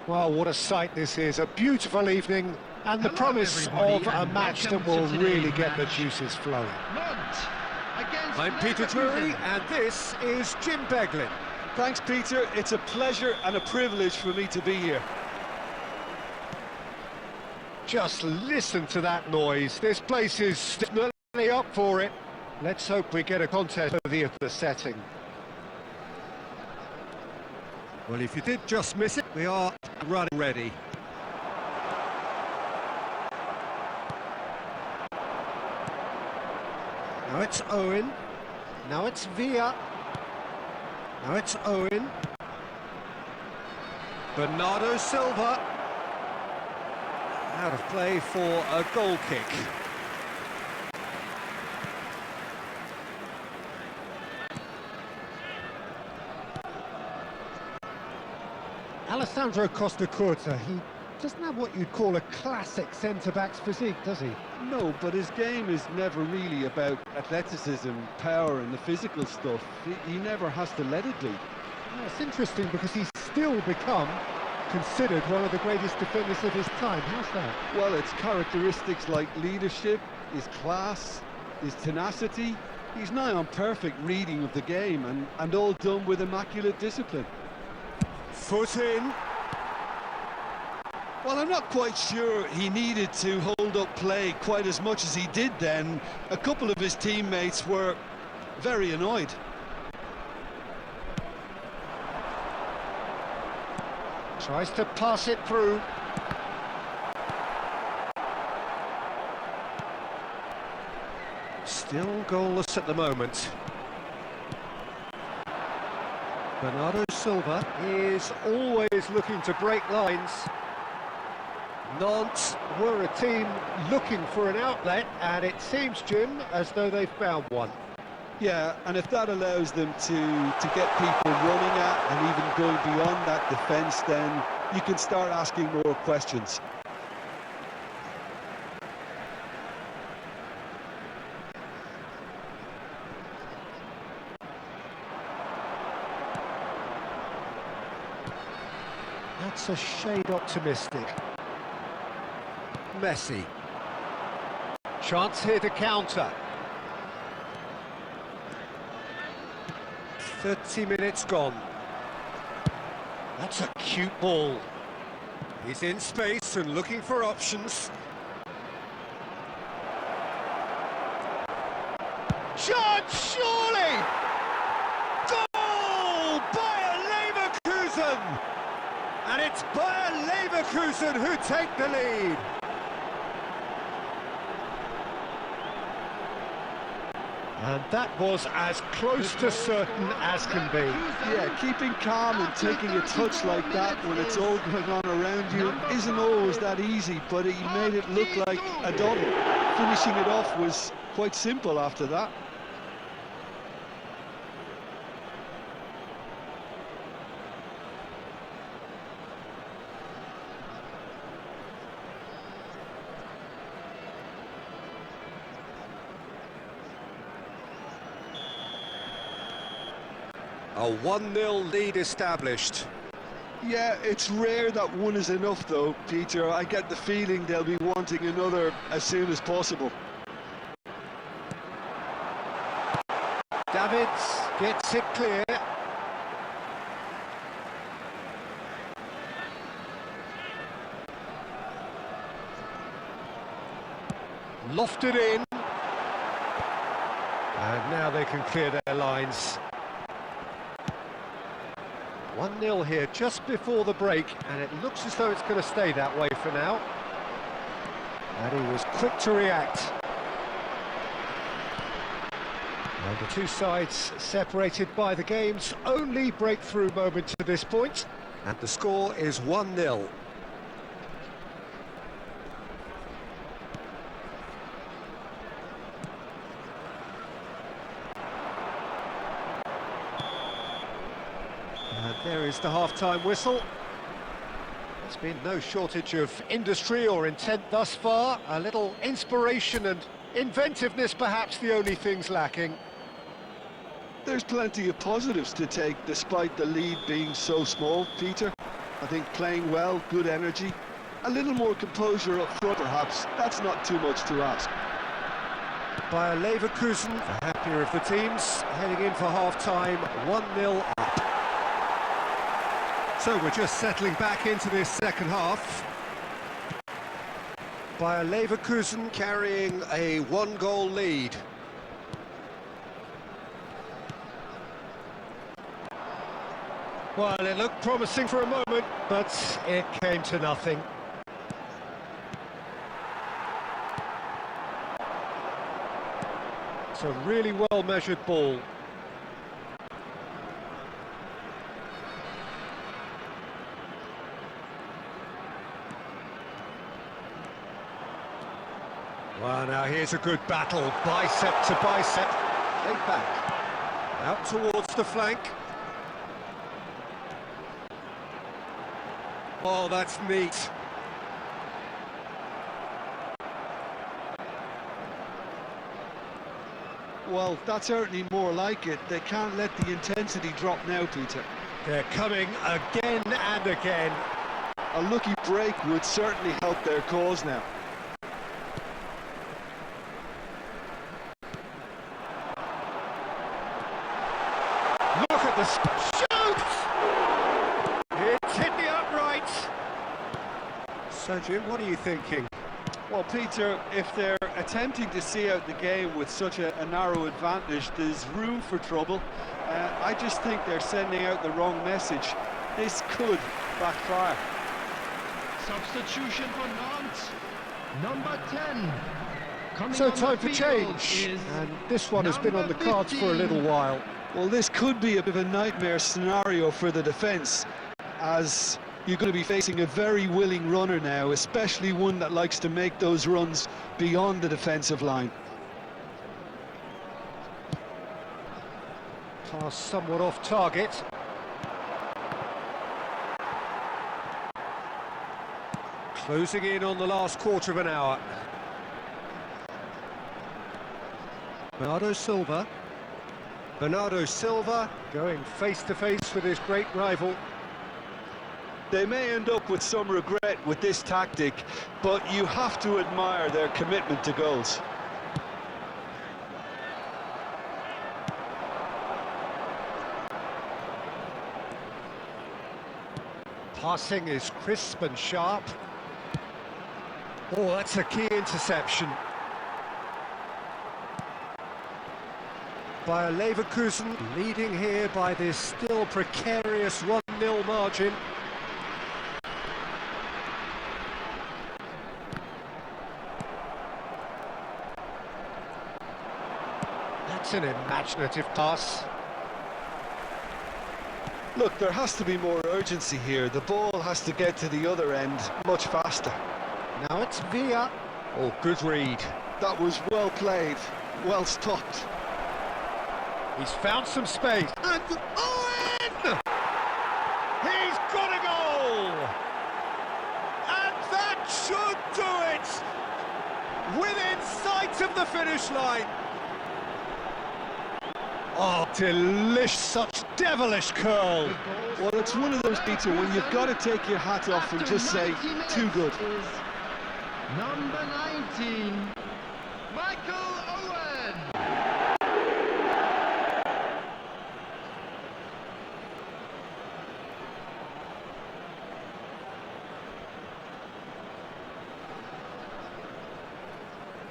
Well, what a sight this is. A beautiful evening and the promise of a match that will really get the juices flowing. I'm Peter Drury and this is Jim Beglin. Thanks, Peter. It's a pleasure and a privilege for me to be here. Just listen to that noise. This place is definitely up for it. Let's hope we get a contest worthy of the setting. Well, if you did just miss it, we are running ready. Now it's Owen. Now it's Villa. Now it's Owen. Bernardo Silva. Out of play for a goal kick. Alessandro Costa Curta, he doesn't have what you'd call a classic centre-back's physique, does he? No, but his game is never really about athleticism, power and the physical stuff. He never has to let it be. Well, it's interesting because he's still become considered one of the greatest defenders of his time. How's that? Well, it's characteristics like leadership, his class, his tenacity. He's nigh on perfect reading of the game and all done with immaculate discipline. Foot in. Well, I'm not quite sure he needed to hold up play quite as much as he did then. A couple of his teammates were very annoyed. Tries to pass it through. Still goalless at the moment. Bernardo Silva is always looking to break lines. Nantes were a team looking for an outlet, and it seems, Jim, as though they've found one. Yeah, and if that allows them to get people running at and even going beyond that defence, then you can start asking more questions. That's a shade optimistic. Messi. Chance here to counter. 30 minutes gone. That's a cute ball. He's in space and looking for options. Chance, surely! Goal! Bayer Leverkusen! And it's Bayer Leverkusen who take the lead. And that was as close to certain as can be. Yeah, keeping calm and taking a touch like that when it's all going on around you isn't always that easy, but he made it look like a double. Finishing it off was quite simple after that. A 1-0 lead established. Yeah, it's rare that one is enough though, Peter. I get the feeling they'll be wanting another as soon as possible. Davids gets it clear. Lofted in. And now they can clear their lines. 1-0 here just before the break, and it looks as though it's going to stay that way for now. And he was quick to react. And the two sides separated by the game's only breakthrough moment to this point. And the score is 1-0. And there is the half-time whistle. There's been no shortage of industry or intent thus far. A little inspiration and inventiveness, perhaps the only things lacking. There's plenty of positives to take despite the lead being so small, Peter. I think playing well, good energy. A little more composure up front, perhaps. That's not too much to ask. Bayer Leverkusen, the happier of the teams, heading in for half-time, 1-0 up. So we're just settling back into this second half. Bayer Leverkusen carrying a one-goal lead. Well, it looked promising for a moment, but it came to nothing. It's a really well-measured ball. Well, now here's a good battle, bicep to bicep. Take back. Out towards the flank. Oh, that's neat. Well, that's certainly more like it. They can't let the intensity drop now, Peter. They're coming again and again. A lucky break would certainly help their cause now. Look at the shoot! It's hit the upright. So, Jim, what are you thinking? Well, Peter, if they're attempting to see out the game with such a narrow advantage, there's room for trouble. I just think they're sending out the wrong message. This could backfire. Substitution for Nantes, number 10. So time for change, and this one has been on the cards for a little while. Well, this could be a bit of a nightmare scenario for the defence, as you're going to be facing a very willing runner now, especially one that likes to make those runs beyond the defensive line. Pass somewhat off target. Closing in on the last quarter of an hour. Bernardo Silva. Bernardo Silva going face-to-face with his great rival. They may end up with some regret with this tactic, but you have to admire their commitment to goals. Passing is crisp and sharp. Oh, that's a key interception. Bayer Leverkusen leading here by this still precarious 1-0 margin. That's an imaginative pass. Look, there has to be more urgency here. The ball has to get to the other end much faster. Now it's Villa. Oh, good read. That was well played, well stopped. He's found some space. And Owen! He's got a goal! And that should do it! Within sight of the finish line. Oh, delicious, such devilish curl. Well, it's one of those, Peter, when you've got to take your hat off and just say, too good. Number 19, Michael Owen.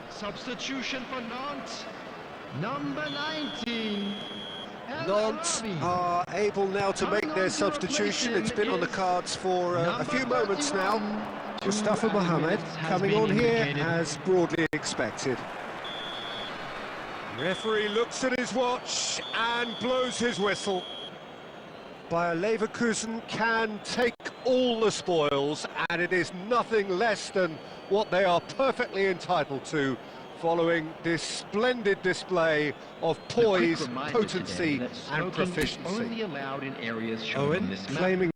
Substitution for Nantes, number 19. Nantes are able now to make their substitution. It's been on the cards for a few moments now. Mustafa Mohamed coming on here as broadly expected. Referee looks at his watch and blows his whistle. Bayer Leverkusen can take all the spoils, and it is nothing less than what they are perfectly entitled to, following this splendid display of poise, potency and proficiency. Only allowed in areas shown Owen on this map. claiming